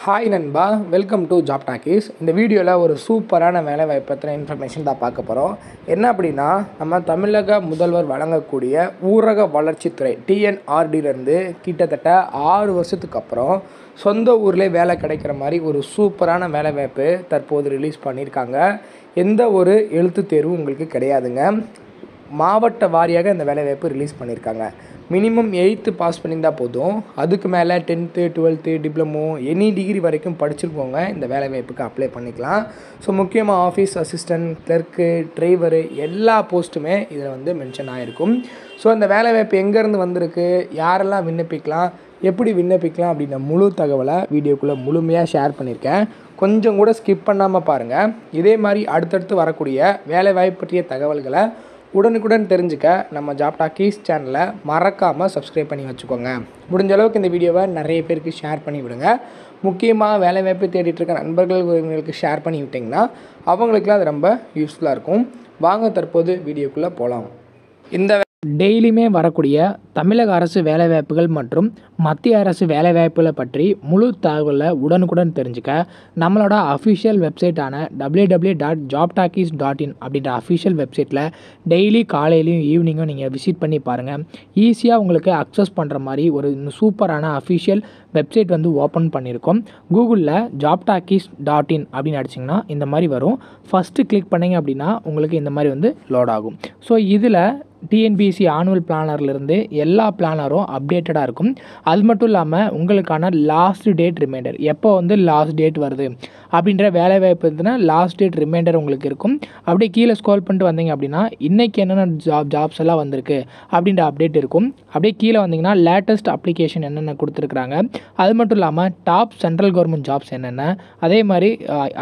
Hi நண்பா, welcome to job talkies. இந்த வீடியோவில் ஒரு சூப்பரான வேலைவாய்ப்பு பற்றின இன்ஃபர்மேஷன் தான் பார்க்க போகிறோம். என்ன அப்படின்னா, நம்ம தமிழக முதல்வர் வழங்கக்கூடிய ஊரக வளர்ச்சித்துறை டிஎன்ஆர்டியிலேருந்து கிட்டத்தட்ட 6 வருஷத்துக்கு அப்புறம் சொந்த ஊரில் வேலை கிடைக்கிற மாதிரி ஒரு சூப்பரான வேலைவாய்ப்பு தற்போது ரிலீஸ் பண்ணியிருக்காங்க. எந்த ஒரு எழுத்து தேர்வும் உங்களுக்கு கிடையாதுங்க. மாவட்ட வாரியாக இந்த வேலைவாய்ப்பு ரிலீஸ் பண்ணியிருக்காங்க. மினிமம் 8th பாஸ் பண்ணியிருந்தால் போதும். அதுக்கு மேலே 10th 12th diploma any degree வரைக்கும் படிச்சிருக்கோங்க இந்த வேலைவாய்ப்புக்கு அப்ளை பண்ணிக்கலாம். ஸோ முக்கியமாக ஆஃபீஸ் அசிஸ்டன்ட், கிளர்க்கு, டிரைவரு எல்லா போஸ்ட்டுமே இதில் மென்ஷன் ஆகிருக்கும். ஸோ இந்த வேலைவாய்ப்பு எங்கேருந்து வந்திருக்கு, யாரெல்லாம் விண்ணப்பிக்கலாம், எப்படி விண்ணப்பிக்கலாம் அப்படின்ற முழு தகவலை வீடியோக்குள்ளே முழுமையாக ஷேர் பண்ணியிருக்கேன். கொஞ்சம் கூட ஸ்கிப் பண்ணாமல் பாருங்கள். இதே மாதிரி அடுத்தடுத்து வரக்கூடிய வேலைவாய்ப்பு பற்றிய தகவல்களை உடனுக்குடன் தெரிஞ்சுக்க நம்ம ஜாப் டாக்கீஸ் சேனலை மறக்காமல் சப்ஸ்கிரைப் பண்ணி வச்சுக்கோங்க. முடிஞ்ச அளவுக்கு இந்த வீடியோவை நிறைய பேருக்கு ஷேர் பண்ணி விடுங்க. முக்கியமாக வேலைவாய்ப்பு தேடிட்டு இருக்க நண்பர்கள் உறவினர்களுக்கு ஷேர் பண்ணி விட்டிங்கன்னா அவங்களுக்குலாம் அது ரொம்ப யூஸ்ஃபுல்லாக இருக்கும். வாங்க தற்போது வீடியோக்குள்ளே போகலாம். இந்த டெய்லியுமே வரக்கூடிய தமிழக அரசு வேலைவாய்ப்புகள் மற்றும் மத்திய அரசு வேலைவாய்ப்புகளை பற்றி முழு தகவலை உடனுக்குடன் தெரிஞ்சுக்க நம்மளோட அஃபிஷியல் வெப்சைட்டான www.jobtalkies.in அப்படின்ற அஃபிஷியல் வெப்சைட்டில் டெய்லி காலையிலையும் ஈவினிங்கும் நீங்கள் விசிட் பண்ணி பாருங்கள். ஈஸியாக உங்களுக்கு அக்சஸ் பண்ணுற மாதிரி ஒரு சூப்பரான அஃபிஷியல் வெப்சைட் ஓப்பன் பண்ணியிருக்கோம். கூகுளில் jobtalkies.in அப்படின்னு அடிச்சிங்கன்னா இந்த மாதிரி வரும். ஃபஸ்ட்டு கிளிக் பண்ணிங்க அப்படின்னா உங்களுக்கு இந்த மாதிரி லோட் ஆகும். ஸோ இதில் டிஎன்பிஎஸ்சி ஆனுவல் பிளானர்லேருந்து எல்லா பிளானரும் அப்டேட்டடாக இருக்கும். அது மட்டும் இல்லாமல் உங்களுக்கான லாஸ்ட் டேட் ரிமைண்டர், எப்போ லாஸ்ட் டேட் வருது அப்படின்ற வேலைவாய்ப்பு லாஸ்ட் டேட் ரிமைண்டர் உங்களுக்கு இருக்கும். அப்படியே கீழே ஸ்க்ரோல் பண்ணிட்டு வந்தீங்க அப்படின்னா இன்றைக்கி என்னென்ன ஜாப்ஸ் எல்லாம் வந்திருக்கு அப்படின்ற அப்டேட் இருக்கும். அப்படியே கீழே வந்தீங்கன்னா லேட்டஸ்ட் அப்ளிகேஷன் என்னென்ன கொடுத்துருக்குறாங்க, அது மட்டும் இல்லாமல் டாப் சென்ட்ரல் கவர்மெண்ட் ஜாப்ஸ் என்னென்ன, அதே மாதிரி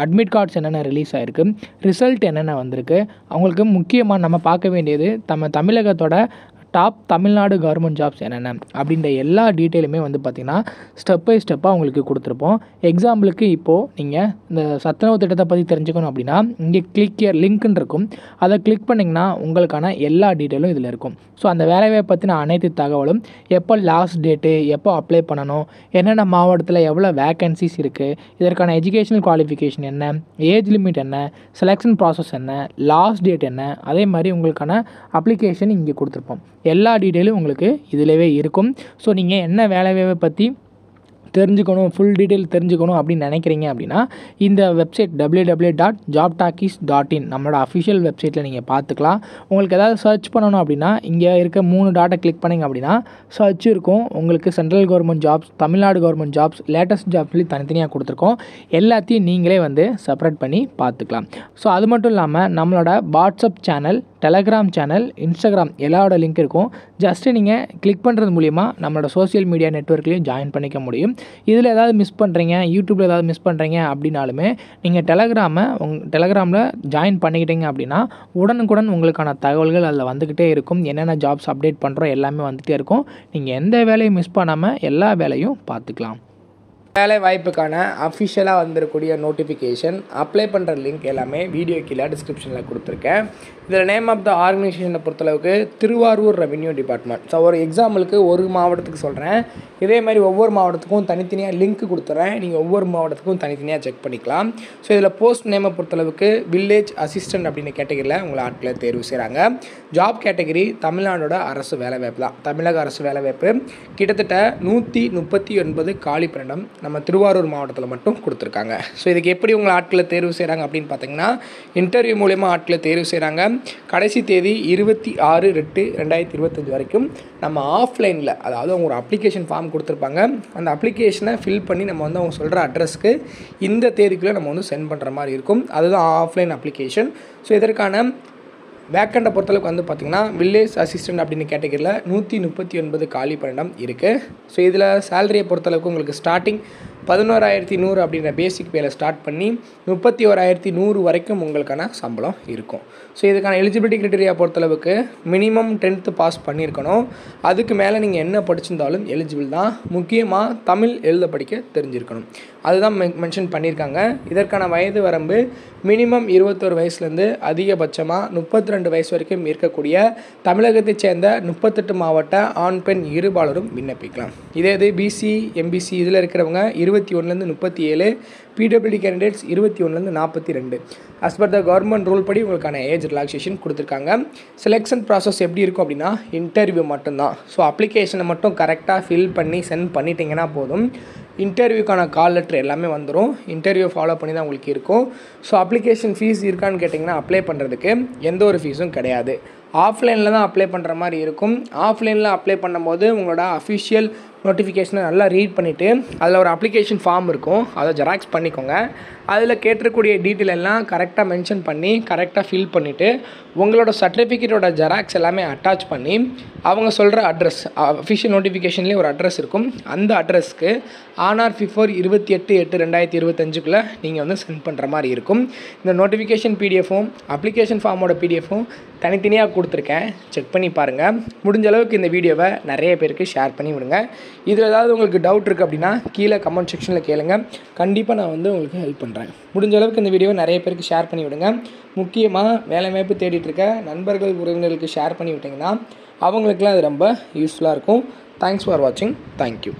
அட்மிட் கார்ட்ஸ் என்னென்ன ரிலீஸ் ஆகிருக்கு, ரிசல்ட் என்னென்ன வந்திருக்கு. அவங்களுக்கு முக்கியமாக நம்ம பார்க்க வேண்டியது தமிழகத்தோட டாப் தமிழ்நாடு கவர்மெண்ட் ஜாப்ஸ் என்னென்ன அப்படின்ற எல்லா டீட்டெயிலுமே பார்த்திங்கன்னா ஸ்டெப் பை ஸ்டெப்பாக உங்களுக்கு கொடுத்துருப்போம். எக்ஸாம்பிளுக்கு இப்போது நீங்கள் இந்த சத்துணவு திட்டத்தை பற்றி தெரிஞ்சுக்கணும் அப்படின்னா இங்கே கிளிக் இயர் லிங்க்னு இருக்கும். அதை கிளிக் பண்ணிங்கன்னா உங்களுக்கான எல்லா டீட்டெயிலும் இதில் இருக்கும். ஸோ அந்த வேலைவாய்ப்பை பற்றின அனைத்து தகவலும், எப்போ லாஸ்ட் டேட்டு, எப்போ அப்ளை பண்ணணும், என்னென்ன மாவட்டத்தில் எவ்வளோ வேக்கன்சிஸ் இருக்குது, இதற்கான எஜுகேஷனல் குவாலிஃபிகேஷன் என்ன, ஏஜ் லிமிட் என்ன, செலெக்ஷன் ப்ராசஸ் என்ன, லாஸ்ட் டேட் என்ன, அதே மாதிரி உங்களுக்கான அப்ளிகேஷன் இங்கே கொடுத்துருப்போம். எல்லா டீட்டெயிலும் உங்களுக்கு இதிலவே இருக்கும். ஸோ நீங்கள் என்ன வேலைவாய்ப்பை பற்றி தெரிஞ்சுக்கணும், ஃபுல் டீட்டெயில் தெரிஞ்சுக்கணும் அப்படின்னு நினைக்கிறீங்க அப்படின்னா இந்த வெப்சைட் www.jobtalkies.in நம்மளோட அஃபிஷியல் வெப்சைட்டில் நீங்கள் பார்த்துக்கலாம். உங்களுக்கு ஏதாவது சர்ச் பண்ணணும் அப்படின்னா இங்கே இருக்க 3 டாட்டை கிளிக் பண்ணிங்க அப்படின்னா சர்ச் இருக்கும். உங்களுக்கு central government jobs, Tamil Nadu government jobs, latest jobs சொல்லி தனித்தனியாக கொடுத்துருக்கோம். எல்லாத்தையும் நீங்களே செப்பரேட் பண்ணி பார்த்துக்கலாம். ஸோ அது மட்டும் இல்லாமல் நம்மளோட WhatsApp channel, Telegram channel, Instagram எல்லாரோட லிங்க் இருக்கும். ஜஸ்ட்டு நீங்கள் கிளிக் பண்ணுறது மூலிமா நம்மளோட சோஷியல் மீடியா நெட்வொர்க்லேயும் ஜாயின் பண்ணிக்க முடியும். இதில் ஏதாவது மிஸ் பண்ணுறீங்க, யூடியூப்பில் ஏதாவது மிஸ் பண்ணுறீங்க அப்படின்னாலுமே நீங்கள் டெலகிராமில் ஜாயின் பண்ணிக்கிட்டீங்க அப்படின்னா உடனுக்குடன் உங்களுக்கான தகவல்கள் அதில் வந்துக்கிட்டே இருக்கும். என்னென்ன ஜாப்ஸ் அப்டேட் பண்ணுறோம் எல்லாமே வந்துகிட்டே இருக்கும். நீங்கள் எந்த வேலையும் மிஸ் பண்ணாமல் எல்லா வேலையும் பார்த்துக்கலாம். வேலை வாய்ப்புக்கான அஃபிஷியலாக வந்திருக்கக்கூடிய நோட்டிஃபிகேஷன், அப்ளை பண்ணுற லிங்க் எல்லாமே வீடியோ கீழே டிஸ்கிரிப்ஷனில் கொடுத்துருக்கேன். இதில் நேம் ஆஃப் த ஆர்கனைசேஷனை பொறுத்தளவுக்கு திருவாரூர் ரெவென்யூ டிபார்ட்மெண்ட். ஸோ ஒரு எக்ஸாம்பிளுக்கு ஒரு மாவட்டத்துக்கு சொல்கிறேன். இதே மாதிரி ஒவ்வொரு மாவட்டத்துக்கும் தனித்தனியாக லிங்க் கொடுத்துட்றேன். நீங்கள் ஒவ்வொரு மாவட்டத்துக்கும் தனித்தனியாக செக் பண்ணிக்கலாம். ஸோ இதில் போஸ்ட் நேமை பொறுத்தளவுக்கு வில்லேஜ் அசிஸ்டன்ட் அப்படின்னு கேட்டகரியில் உங்களை ஆட்களை தேர்வு செய்கிறாங்க. ஜாப் கேட்டகரி தமிழ்நாடோட அரசு வேலைவாய்ப்பு தான், தமிழக அரசு வேலைவாய்ப்பு. கிட்டத்தட்ட 139 காலி பணியிடம் நம்ம திருவாரூர் மாவட்டத்தில் மட்டும் கொடுத்துருக்காங்க. ஸோ இதுக்கு எப்படி உங்களை ஆட்களை தேர்வு செய்கிறாங்க அப்படின்னு பார்த்தீங்கன்னா இன்டர்வியூ மூலயமா ஆட்களை தேர்வு செய்கிறாங்க. கடைசி தேதி 26/8/2025 வரைக்கும் நம்ம ஆஃப்லைனில், அதாவது அவங்க ஒரு அப்ளிகேஷன் ஃபார்ம் கொடுத்துருப்பாங்க. அந்த அப்ளிகேஷனை ஃபில் பண்ணி நம்ம அவங்க சொல்கிற அட்ரஸ்க்கு இந்த தேதிக்குள்ளே நம்ம சென்ட் பண்ணுற மாதிரி இருக்கும். அதுதான் ஆஃப்லைன் அப்ளிகேஷன். ஸோ இதற்கான வேக்கண்டை பொறுத்தளவுக்கு பார்த்திங்கன்னா வில்லேஜ் அசிஸ்டன்ட் அப்படின்னு கேட்டகரியில் 139 காலி பணியிடம் இருக்குது. ஸோ இதில் சேலரியை பொறுத்தளவுக்கு உங்களுக்கு ஸ்டார்டிங் 11,100 அப்படின்ற பேசிக் பேல ஸ்டார்ட் பண்ணி 31,100 வரைக்கும் உங்களுக்கான சம்பளம் இருக்கும். ஸோ இதுக்கான எலிஜிபிலிட்டி க்ரைட்டீரியா பொறுத்தளவுக்கு மினிமம் 10th பாஸ் பண்ணியிருக்கணும். அதுக்கு மேலே நீங்கள் என்ன படிச்சிருந்தாலும் எலிஜிபிள் தான். முக்கியமாக தமிழ் எழுத படிக்க தெரிஞ்சிருக்கணும். அதுதான் மென்ஷன் பண்ணியிருக்காங்க. இதற்கான வயது வரம்பு மினிமம் 21 வயசுலேருந்து அதிகபட்சமாக 32 வயசு வரைக்கும் இருக்கக்கூடிய தமிழகத்தைச் சேர்ந்த 38 மாவட்ட ஆண் பெண் இருபாலரும் விண்ணப்பிக்கலாம். இதே இது பிசி எம்பிசி இதில் இருக்கிறவங்க 21லேருந்து 37, பிடபிள்யூடி கேண்டிடேட்ஸ் 21லேருந்து 42. as per the government rule படி உங்களுக்கான ஏஜ் ரிலாக்ஸேஷன் கொடுத்துருக்காங்க. செலெக்ஷன் ப்ராசஸ் எப்படி இருக்கும் அப்படின்னா இன்டர்வியூ மட்டும்தான். ஸோ அப்ளிகேஷனை மட்டும் கரெக்டாக ஃபில் பண்ணி சென்ட் பண்ணிட்டீங்கன்னா போதும். இன்டர்வியூக்கான கால் லெட்டர் எல்லாமே வந்துடும். இன்டர்வியூ ஃபாலோ பண்ணி தான் உங்களுக்கு இருக்கும். ஸோ அப்ளிகேஷன் ஃபீஸ் இருக்கான்னு கேட்டிங்கன்னா அப்ளை பண்ணுறதுக்கு எந்த ஒரு ஃபீஸும் கிடையாது. ஆஃப்லைனில் தான் அப்ளை பண்ணுற மாதிரி இருக்கும். ஆஃப்லைனில் அப்ளை பண்ணும்போது உங்களோட அஃபிஷியல் நோட்டிஃபிகேஷனை நல்லா ரீட் பண்ணிவிட்டு அதில் ஒரு அப்ளிகேஷன் ஃபார்ம் இருக்கும், அதை ஜெராக்ஸ் பண்ணிக்கோங்க. அதில் கேட்டிருக்கக்கூடிய டீட்டெயில் எல்லாம் கரெக்டாக மென்ஷன் பண்ணி கரெக்டாக ஃபில் பண்ணிவிட்டு உங்களோட சர்டிஃபிகேட்டோட ஜெராக்ஸ் எல்லாமே அட்டாச் பண்ணி அவங்க சொல்கிற அட்ரஸ், அஃபிஷியல் நோட்டிஃபிகேஷன்லேயே ஒரு அட்ரஸ் இருக்கும், அந்த அட்ரஸ்க்கு ஆனார் பிஃபோர் 28/8/2025 நீங்கள் வந்து சென்ட் பண்ணுற மாதிரி இருக்கும். இந்த நோட்டிஃபிகேஷன் பிடிஎஃப்பும் அப்ளிகேஷன் ஃபார்மோட பிடிஎஃப்பும் தனித்தனியாக கொடுத்துருக்கேன், செக் பண்ணி பாருங்கள். முடிஞ்ச அளவுக்கு இந்த வீடியோவை நிறைய பேருக்கு ஷேர் பண்ணி விடுங்க. இதில் ஏதாவது உங்களுக்கு டவுட் இருக்குது அப்படின்னா கீழே கமெண்ட் செக்ஷனில் கேளுங்க, கண்டிப்பாக நான் வந்து உங்களுக்கு ஹெல்ப் பண்ணுறேன். முடிஞ்ச அளவுக்கு இந்த வீடியோவை நிறைய பேருக்கு ஷேர் பண்ணி விடுங்க. முக்கியமாக வேலைவாய்ப்பு தேடிட்டு இருக்க நண்பர்கள் உறவினர்களுக்கு ஷேர் பண்ணி விட்டிங்கன்னா அவங்களுக்குலாம் அது ரொம்ப யூஸ்ஃபுல்லாக இருக்கும். தேங்க்ஸ் ஃபார் வாட்சிங். தேங்க்யூ.